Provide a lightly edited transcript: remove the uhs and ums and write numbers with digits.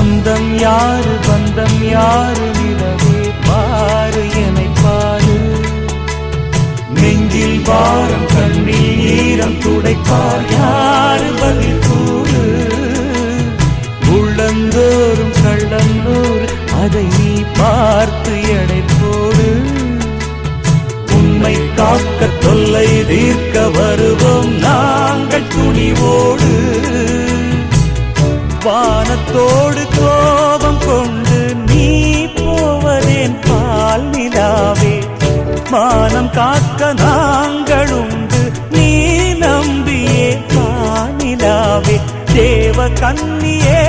சொந்தம் யாரு பந்தம் யாரு நிலவே பாரு என்னை பாரு நெஞ்சில் பாரம் கண்ணில் ஈரம் துடைப்பார் யாரு பதில் கூறு உள்ளந்தோறும் கள்ளந்தோறு அதை நீ பார்த்து எடை போடு உண்மை காக்க தொல்லை தீர்க்க வருவோம் நாங்கள் துணிவோடு வானத்தோடு கோபம் கொண்டு நீ போவதேன் பால் நிலாவே மானம் காக்க நாங்கள் உண்டு நீ நம்பியே பானிலாவே தேவ கன்னியே